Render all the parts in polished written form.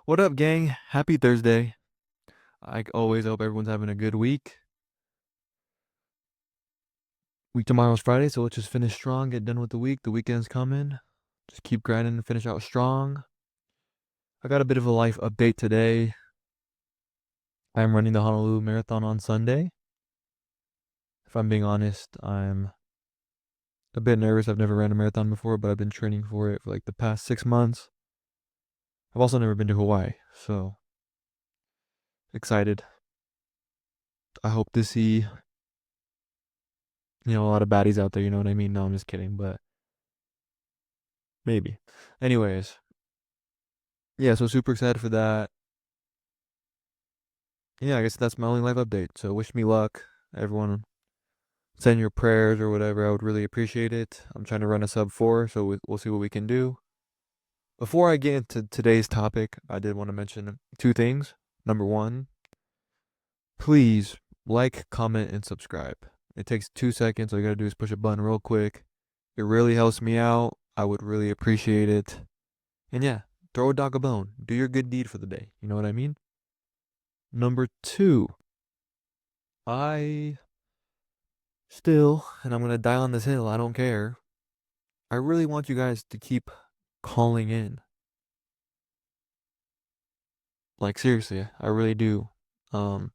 What up, gang? Happy Thursday. I always hope everyone's having a good week. Week tomorrow's Friday, so let's just finish strong, get done with the week. The weekend's coming. Just keep grinding and finish out strong. I got a bit of a life update today. I'm running the Honolulu Marathon on Sunday. If I'm being honest, I'm a bit nervous. I've never ran a marathon before, but I've been training for it for like the past 6 months. I've also never been to Hawaii, so excited. I hope to see, a lot of baddies out there, you know what I mean? No, I'm just kidding, but maybe. Anyways, yeah, so super excited for that. Yeah, I guess that's my only life update. So wish me luck. Everyone send your prayers or whatever. I would really appreciate it. I'm trying to run a sub 4, so we'll see what we can do. Before I get into today's topic, I did want to mention two things. Number one, please like, comment, and subscribe. It takes 2 seconds. All you gotta do is push a button real quick. It really helps me out. I would really appreciate it. And yeah, throw a dog a bone. Do your good deed for the day. You know what I mean? Number two, I still, and I'm gonna die on this hill, I don't care. I really want you guys to keep calling in. Like seriously, I really do. Um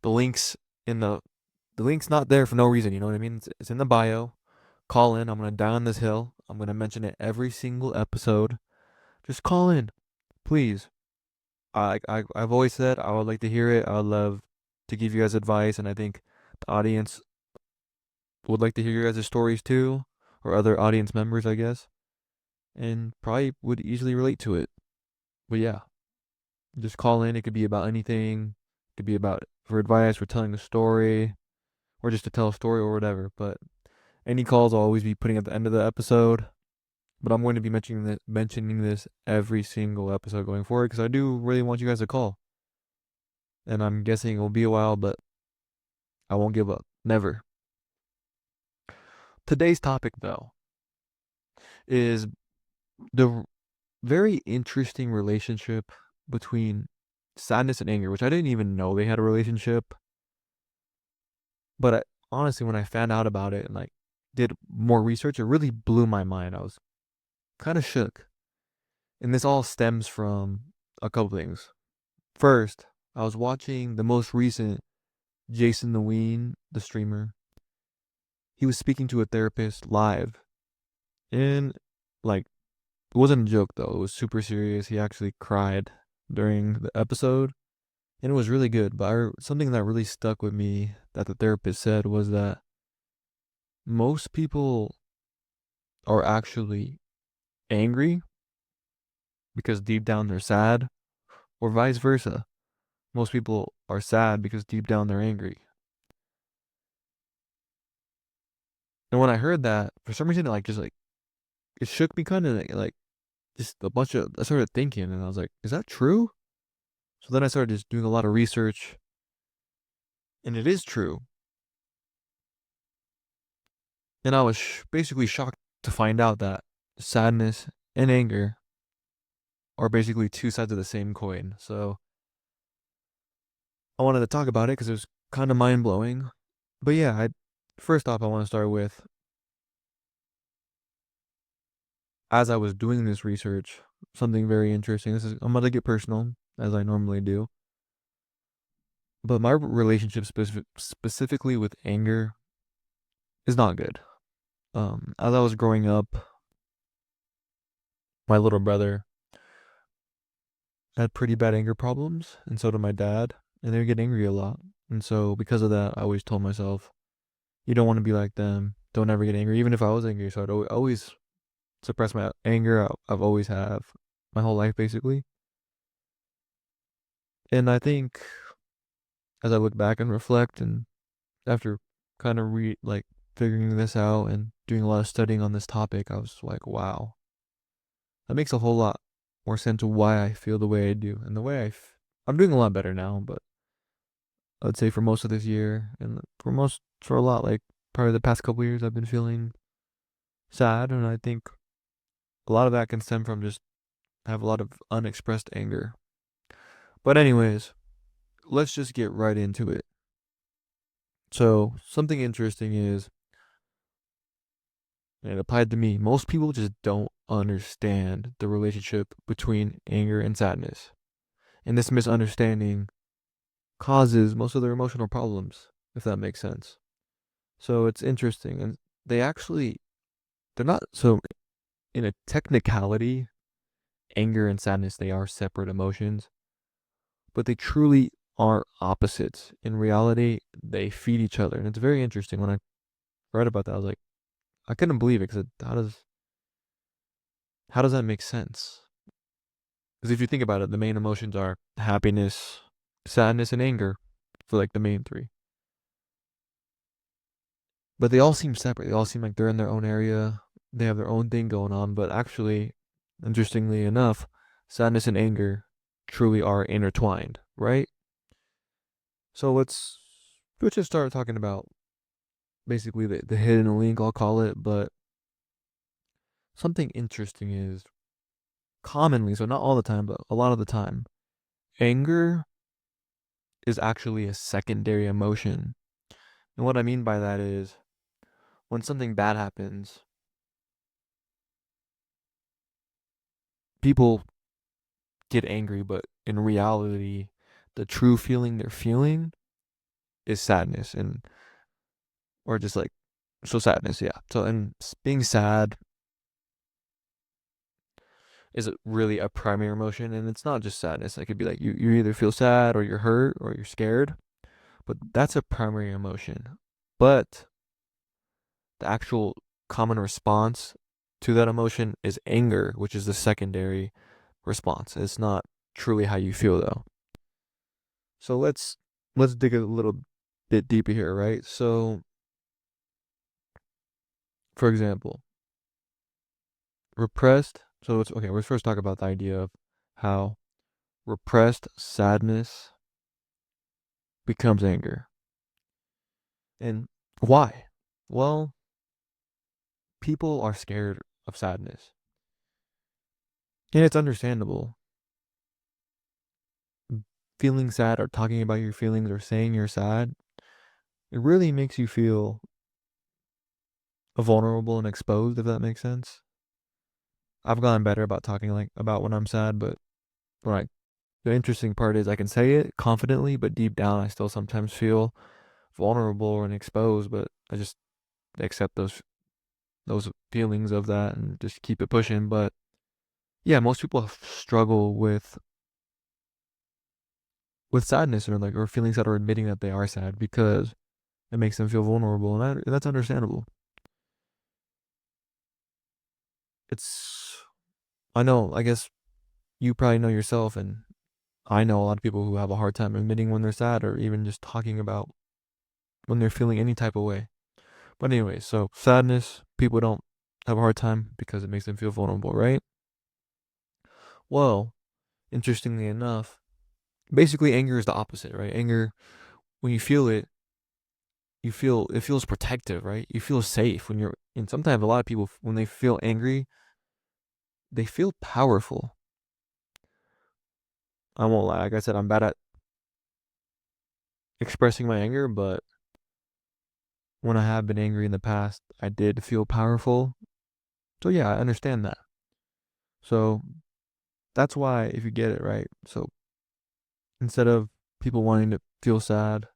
the links in the link's not there for no reason, you know what I mean? It's in the bio. Call in. I'm gonna die on this hill. I'm gonna mention it every single episode. Just call in, please. I've always said I would like to hear it. I would love to give you guys advice, and I think the audience would like to hear your guys' stories too, or other audience members, I guess, and probably would easily relate to it. But yeah, just call in. It could be about anything. It could be about for advice, for telling a story, or just to tell a story or whatever. But any calls I'll always be putting at the end of the episode. But I'm going to be mentioning this every single episode going forward because I do really want you guys to call. And I'm guessing it will be a while, but I won't give up. Never. Today's topic, though, is the very interesting relationship between sadness and anger, which I didn't even know they had a relationship. But honestly, when I found out about it and like did more research, it really blew my mind. I was kind of shook. And this all stems from a couple things. First, I was watching the most recent Jason the Ween, the streamer. He was speaking to a therapist live. And like it wasn't a joke though. It was super serious. He actually cried during the episode. And it was really good. But something that really stuck with me that the therapist said was that most people are actually angry because deep down they're sad, or vice versa. Most people are sad because deep down they're angry. And when I heard that, for some reason, it shook me kind of like just a bunch of. I started thinking, and I was like, "Is that true?" So then I started just doing a lot of research, and it is true. And I was basically shocked to find out that sadness and anger are basically two sides of the same coin. So I wanted to talk about it because it was kind of mind blowing. But yeah, first off, I want to start with as I was doing this research, something very interesting. I'm gonna get personal as I normally do, but my relationship specifically with anger is not good. As I was growing up, my little brother had pretty bad anger problems, and so did my dad, and they would get angry a lot. And so because of that, I always told myself, you don't want to be like them. Don't ever get angry, even if I was angry. So I'd always suppress my anger. I've always have my whole life basically. And I think as I look back and reflect, and after kind of figuring this out and doing a lot of studying on this topic, I was like, wow, that makes a whole lot more sense of why I feel the way I do and the way I'm doing a lot better now, but I'd say for most of this year and for a lot, like probably the past couple years, I've been feeling sad, and I think a lot of that can stem from just have a lot of unexpressed anger. But anyways, let's just get right into it. So something interesting is, and it applied to me, most people just don't understand the relationship between anger and sadness. And this misunderstanding causes most of their emotional problems, if that makes sense. So it's interesting. And they actually, they're not, so in a technicality, anger and sadness, they are separate emotions, but they truly are opposites. In reality, they feed each other. And it's very interesting. When I read about that, I was like, I couldn't believe it because how does that make sense? Because if you think about it, the main emotions are happiness, sadness, and anger for like the main three. But they all seem separate. They all seem like they're in their own area. They have their own thing going on. But actually, interestingly enough, sadness and anger truly are intertwined, right? So let's just start talking about basically the hidden link, I'll call it. But something interesting is commonly, so not all the time, but a lot of the time, anger is actually a secondary emotion. And what I mean by that is when something bad happens, people get angry, but in reality, the true feeling they're feeling is sadness and or just like so sadness, yeah. So and being sad is really a primary emotion, and it's not just sadness. It could be like you either feel sad or you're hurt or you're scared, but that's a primary emotion. But the actual common response to that emotion is anger, which is the secondary response. It's not truly how you feel though. So let's dig a little bit deeper here, right? So, for example, repressed. So it's okay. Let's first talk about the idea of how repressed sadness becomes anger, and why? Well, people are scared of sadness, and it's understandable. Feeling sad or talking about your feelings or saying you're sad, it really makes you feel vulnerable and exposed, if that makes sense. I've gotten better about talking like about when I'm sad, but when I the interesting part is I can say it confidently, but deep down I still sometimes feel vulnerable and exposed, but I just accept those feelings of that and just keep it pushing. But yeah, most people struggle with sadness or like or feelings that are admitting that they are sad because it makes them feel vulnerable, and that's understandable. It's I know, I guess you probably know yourself, and I know a lot of people who have a hard time admitting when they're sad or even just talking about when they're feeling any type of way. But anyway, so sadness, people don't have a hard time because it makes them feel vulnerable, right? Well, interestingly enough, basically anger is the opposite, right? Anger, when you feel it, you feel it feels protective, right? You feel safe when you're and sometimes a lot of people when they feel angry, they feel powerful. I won't lie, like I said, I'm bad at expressing my anger, but when I have been angry in the past, I did feel powerful. So yeah, I understand that. So that's why if you get it right, so instead of people wanting to feel sad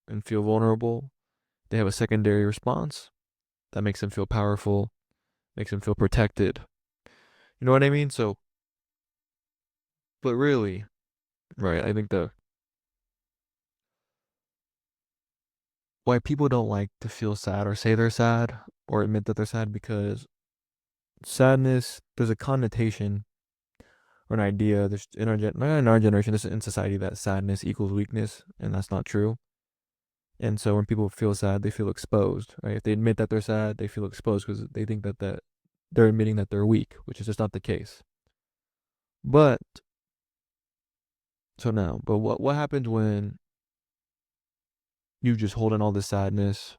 and feel vulnerable, they have a secondary response that makes them feel powerful, makes them feel protected. You know what I mean? So, but really, right, I think the why people don't like to feel sad or say they're sad or admit that they're sad because sadness, there's a connotation or an idea, there's not in our generation, this is in society that sadness equals weakness, and that's not true. And so when people feel sad, they feel exposed, right? If they admit that they're sad, they feel exposed because they think that they're admitting that they're weak, which is just not the case. But so now, but what happens when you just hold in all this sadness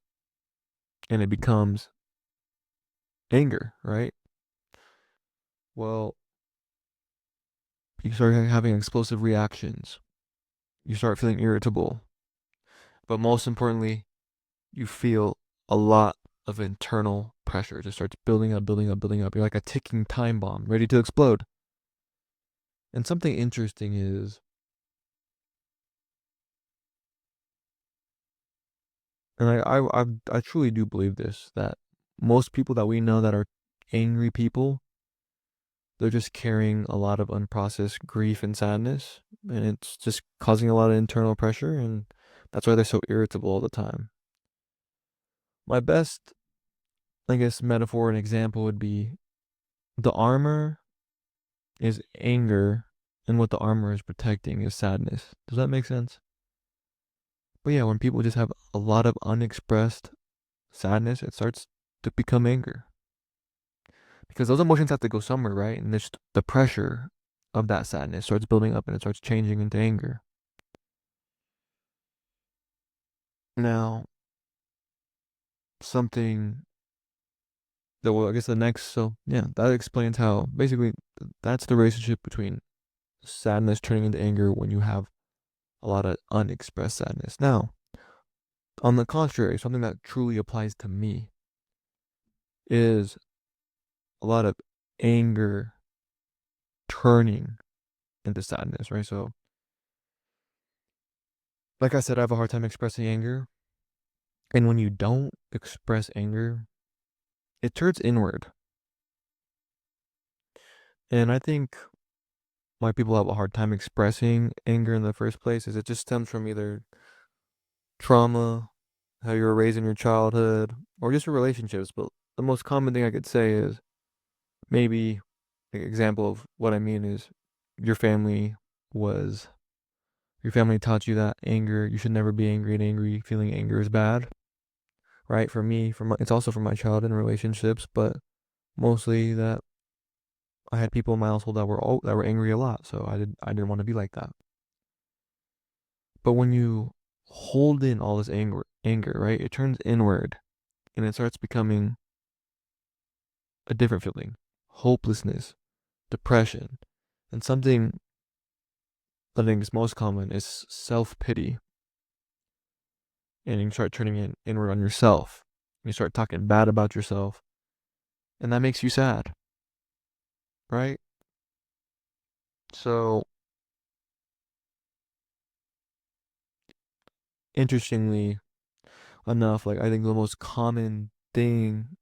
and it becomes anger, right? Well, you start having explosive reactions. you start feeling irritable. But most importantly, you feel a lot of internal pressure. It just starts building up, building up, building up. You're like a ticking time bomb ready to explode. And something interesting is, and I truly do believe this, that most people that we know that are angry people, they're just carrying a lot of unprocessed grief and sadness, and it's just causing a lot of internal pressure, and that's why they're so irritable all the time. My best, I guess, metaphor and example would be the armor is anger, and what the armor is protecting is sadness. Does that make sense? But yeah, when people just have a lot of unexpressed sadness, it starts to become anger. Because those emotions have to go somewhere, right? And there's the pressure of that sadness starts building up and it starts changing into anger. Now, something that, well, I guess the next, so yeah, that explains how basically that's the relationship between sadness turning into anger when you have a lot of unexpressed sadness. Now, on the contrary, something that truly applies to me is a lot of anger turning into sadness, right? So, like I said, I have a hard time expressing anger. And when you don't express anger, it turns inward. And I think why people have a hard time expressing anger in the first place is it just stems from either trauma, how you were raised in your childhood, or just your relationships. But the most common thing I could say is maybe an example of what I mean is your family was your family taught you that anger, you should never be angry, and angry feeling anger is bad, right? For me, it's also from my childhood and relationships, but mostly that I had people in my household that were angry a lot, so I didn't want to be like that. But when you hold in all this anger, right? It turns inward and it starts becoming a different feeling, hopelessness, depression, and something that I think is most common is self pity, and you start turning it inward on yourself. You start talking bad about yourself, and that makes you sad, right? So interestingly enough, like I think the most common thing,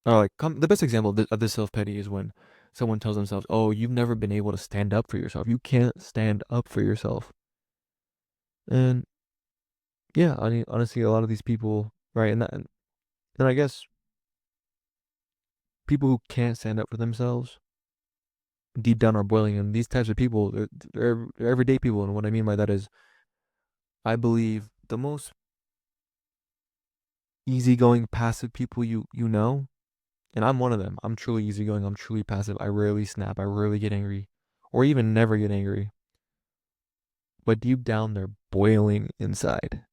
or like the best example of this self pity is when someone tells themselves, "Oh, you've never been able to stand up for yourself. You can't stand up for yourself." And yeah, I mean, honestly, a lot of these people, right, and I guess people who can't stand up for themselves deep down are boiling, and these types of people, they're everyday people. And what I mean by that is, I believe the most easygoing, passive people you know, and I'm one of them. I'm truly easygoing. I'm truly passive. I rarely snap. I rarely get angry, or even never get angry. But deep down, they're boiling inside.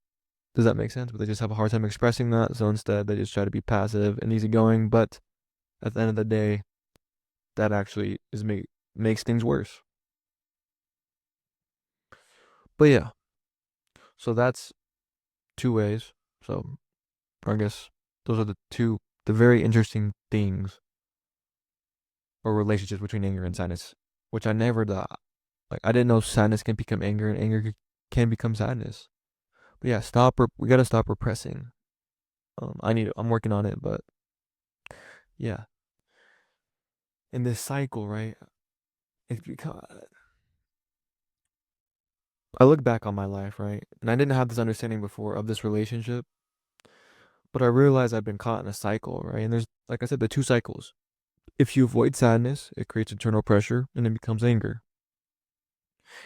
Does that make sense? But they just have a hard time expressing that. So instead, they just try to be passive and easygoing. But at the end of the day, that actually makes things worse. But yeah, so that's two ways. So I guess those are the very interesting things or relationships between anger and sadness, which I never thought. Like I didn't know sadness can become anger and anger can become sadness. But yeah, we gotta stop repressing. I'm working on it, but yeah, in this cycle, right? It's because I look back on my life, right, and I didn't have this understanding before of this relationship, but I realized I've been caught in a cycle, right? And there's, like I said, the two cycles. If you avoid sadness, it creates internal pressure and it becomes anger.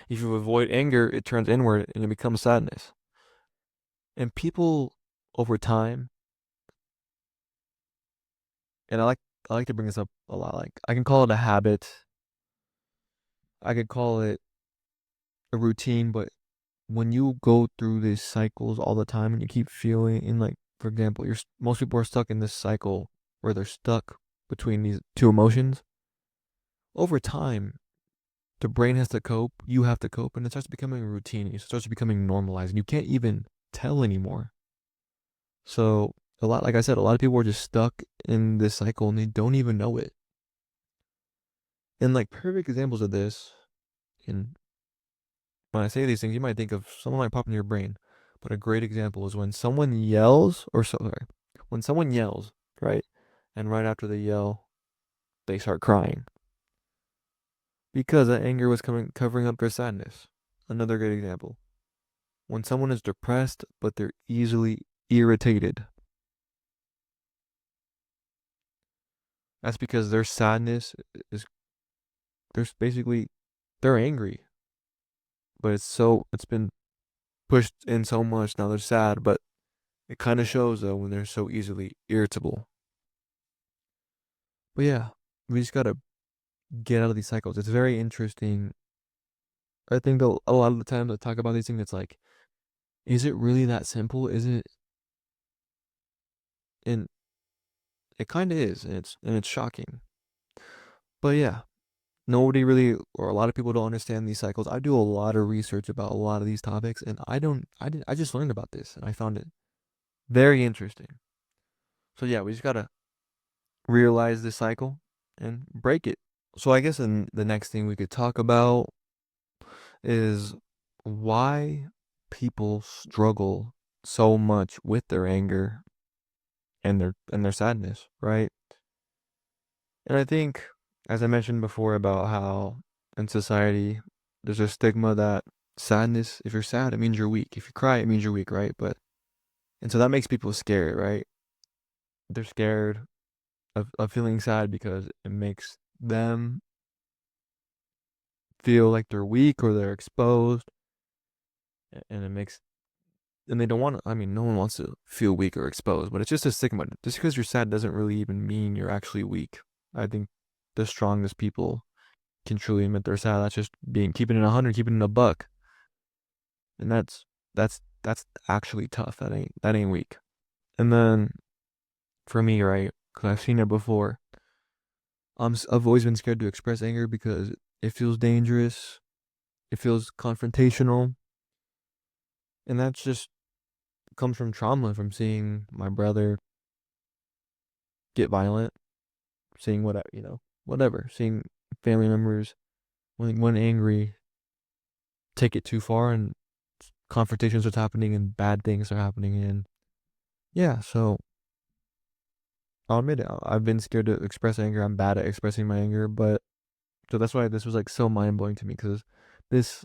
If you avoid anger, it turns inward and it becomes sadness. And people over time, and I like to bring this up a lot. Like I can call it a habit, I could call it a routine, but when you go through these cycles all the time and you keep feeling in, like, for example, most people are stuck in this cycle where they're stuck between these two emotions. Over time, the brain has to cope, you have to cope, and it starts becoming routine. It starts becoming normalized, and you can't even tell anymore. So a lot, like I said, a lot of people are just stuck in this cycle and they don't even know it. And like perfect examples of this, and when I say these things, you might think of someone might pop in your brain, but a great example is when someone yells, or so, sorry, when someone yells, right, and right after they yell, they start crying because that anger was covering up their sadness. Another great example: when someone is depressed, but they're easily irritated, that's because their sadness is there's basically they're angry, but it's been pushed in so much now they're sad, but it kind of shows though when they're so easily irritable. But yeah, we just gotta get out of these cycles. It's very interesting. I think a lot of the time to talk about these things, it's like, is it really that simple? Is it? And it kind of is, and it's shocking. But yeah, nobody really, or a lot of people don't understand these cycles. I do a lot of research about a lot of these topics, and I don't, I did, I just learned about this, and I found it very interesting. So yeah, we just gotta realize this cycle and break it. So I guess the next thing we could talk about is why people struggle so much with their anger and their sadness, right? And I think, as I mentioned before, about how in society there's a stigma that sadness, if you're sad, it means you're weak. If you cry, it means you're weak, right? But and so that makes people scared, right? They're scared of feeling sad because it makes them feel like they're weak or they're exposed, and it makes and they don't want to. I mean, no one wants to feel weak or exposed, but it's just a stigma. Just because you're sad doesn't really even mean you're actually weak. I think the strongest people can truly admit they're sad. That's just being keeping it 100, keeping it a buck, and that's actually tough. That ain't weak. And then for me, right? Because I've seen it before. I've always been scared to express anger because it feels dangerous. It feels confrontational, and that's just comes from trauma from seeing my brother get violent, seeing what whatever, seeing family members when angry take it too far and confrontations are happening and bad things are happening, and yeah, so I'll admit it. I've been scared to express anger. I'm bad at expressing my anger, but so that's why this was like so mind blowing to me because this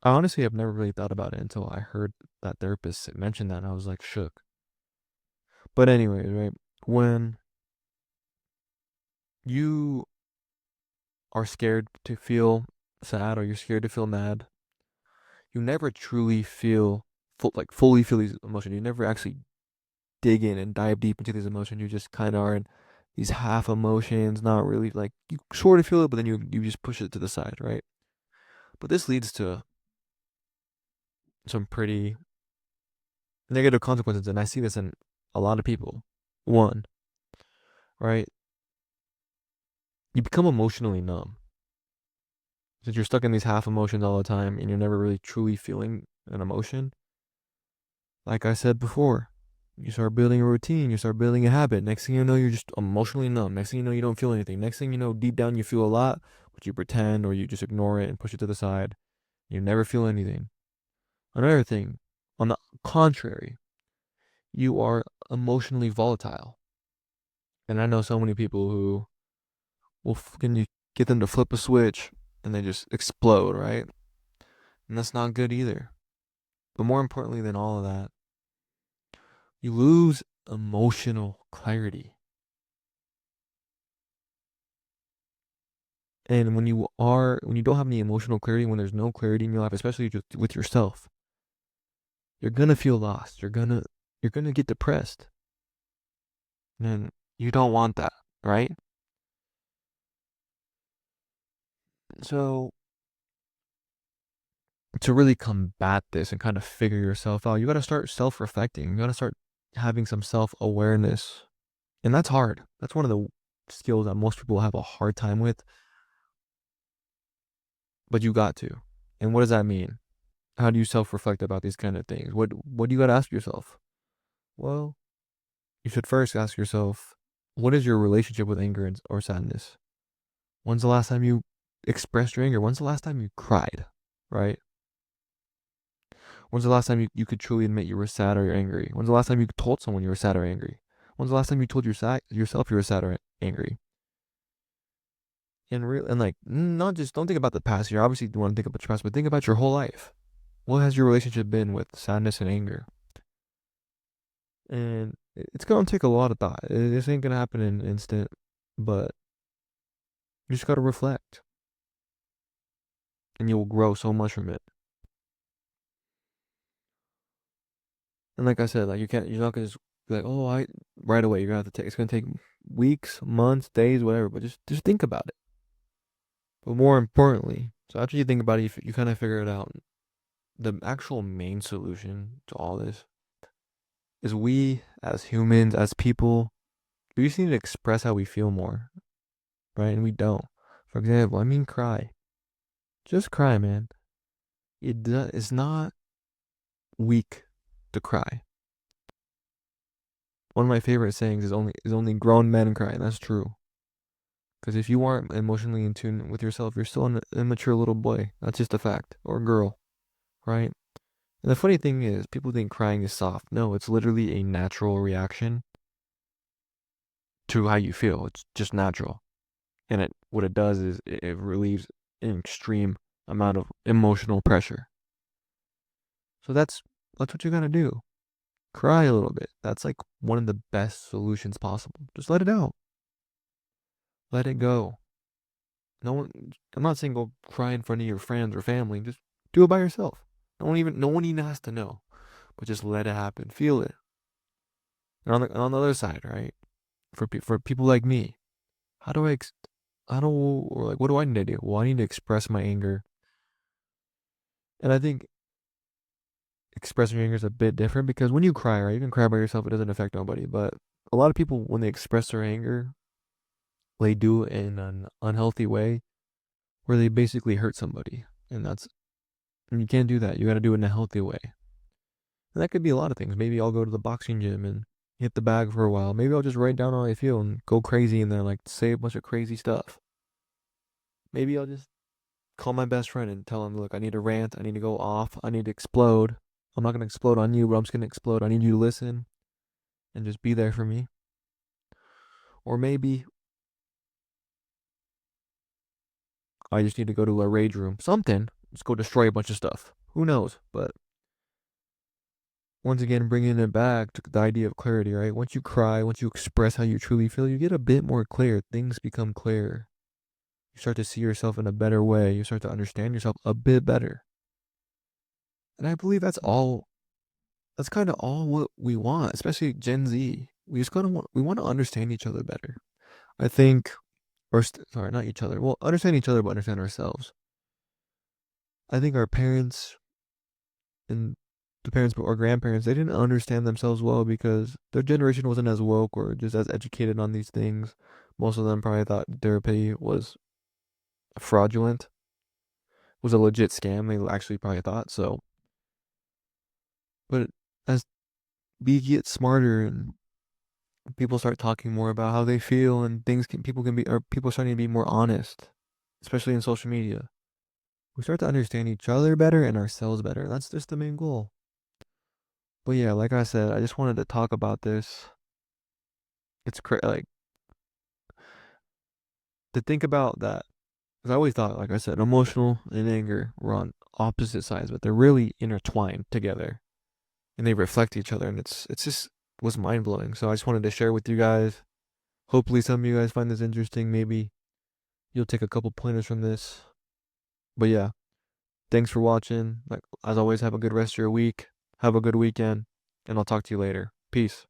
I honestly have never really thought about it until I heard that therapist mention that and I was like shook. But anyways, right, when you are scared to feel sad or you're scared to feel mad, you never truly feel fully feel these emotions. You never actually dig in and dive deep into these emotions. You just kind of are in these half emotions, not really like you sort of feel it, but then you just push it to the side, right? But this leads to some pretty negative consequences, and I see this in a lot of people. One, right? You become emotionally numb since you're stuck in these half emotions all the time, and you're never really truly feeling an emotion. Like I said before, you start building a routine, you start building a habit. Next thing you know, you're just emotionally numb. Next thing you know, you don't feel anything. Next thing you know, deep down, you feel a lot, but you pretend or you just ignore it and push it to the side. You never feel anything. Another thing, on the contrary, you are emotionally volatile. And I know so many people who can you get them to flip a switch and they just explode, right? And that's not good either. But more importantly than all of that, you lose emotional clarity. And when you don't have any emotional clarity, when there's no clarity in your life, especially just with yourself, you're gonna feel lost. You're gonna get depressed. And you don't want that, right? So to really combat this and kind of figure yourself out, you gotta start self-reflecting. You gotta start having some self-awareness. And that's hard. That's one of the skills that most people have a hard time with, but you got to. And what does that mean? How do you self-reflect about these kind of things? What do you got to ask yourself? Well, you should first ask yourself, what is your relationship with anger or sadness? When's the last time you expressed your anger? When's the last time you cried? Right? When's the last time you could truly admit you were sad or you're angry? When's the last time you told someone you were sad or angry? When's the last time you told yourself you were sad or angry? And like, not just, don't think about the past year. Obviously, you want to think about your past, but think about your whole life. What has your relationship been with sadness and anger? And it's gonna take a lot of thought. This ain't gonna happen in an instant, but you just gotta reflect, and you'll grow so much from it. And like I said, like you're not gonna just be like, oh, I right away. You're gonna have to take. It's gonna take weeks, months, days, whatever. But just think about it. But more importantly, so after you think about it, you kind of figure it out. The actual main solution to all this is we as humans, as people, we just need to express how we feel more, right? And we don't. For example, I mean, cry. Just cry, man. It's not weak to cry. One of my favorite sayings is only grown men cry, and that's true. Because if you aren't emotionally in tune with yourself, you're still an immature little boy. That's just a fact, or girl, right? And the funny thing is, people think crying is soft. No, it's literally a natural reaction to how you feel. It's just natural, and what it does is it relieves an extreme amount of emotional pressure. So that's what you gotta do. Cry a little bit. That's like one of the best solutions possible. Just let it out. Let it go. No one. I'm not saying go cry in front of your friends or family. Just do it by yourself. No one even has to know. But just let it happen. Feel it. And on the other side, right? For people like me, how do I or like what do I need to do? Well, I need to express my anger. And I think expressing your anger is a bit different because when you cry, right, you can cry by yourself. It doesn't affect nobody. But a lot of people, when they express their anger, they do it in an unhealthy way where they basically hurt somebody. And you can't do that. You got to do it in a healthy way. And that could be a lot of things. Maybe I'll go to the boxing gym and hit the bag for a while. Maybe I'll just write down how I feel and go crazy and then like say a bunch of crazy stuff. Maybe I'll just call my best friend and tell him, look, I need to rant. I need to go off. I need to explode. I'm not going to explode on you, but I'm just going to explode. I need you to listen and just be there for me. Or maybe I just need to go to a rage room. Something. Just go destroy a bunch of stuff. Who knows? But once again, bringing it back to the idea of clarity, right? Once you cry, once you express how you truly feel, you get a bit more clear. Things become clear. You start to see yourself in a better way. You start to understand yourself a bit better. And I believe that's kind of all what we want, especially Gen Z. We want to understand each other better. I think, sorry, not each other. Well, understand each other, but understand ourselves. I think our parents and the parents or grandparents, they didn't understand themselves well because their generation wasn't as woke or just as educated on these things. Most of them probably thought therapy was fraudulent, was a legit scam. They actually probably thought so. But as we get smarter and people start talking more about how they feel and people can be, or people starting to be more honest, especially in social media, we start to understand each other better and ourselves better. That's just the main goal. But yeah, like I said, I just wanted to talk about this. Like to think about that. Because I always thought, like I said, emotional and anger were on opposite sides, but they're really intertwined together, and they reflect each other, and it's just was mind blowing. So I just wanted to share with you guys. Hopefully, some of you guys find this interesting. Maybe you'll take a couple pointers from this. But yeah, thanks for watching. Like as always, have a good rest of your week. Have a good weekend, and I'll talk to you later. Peace.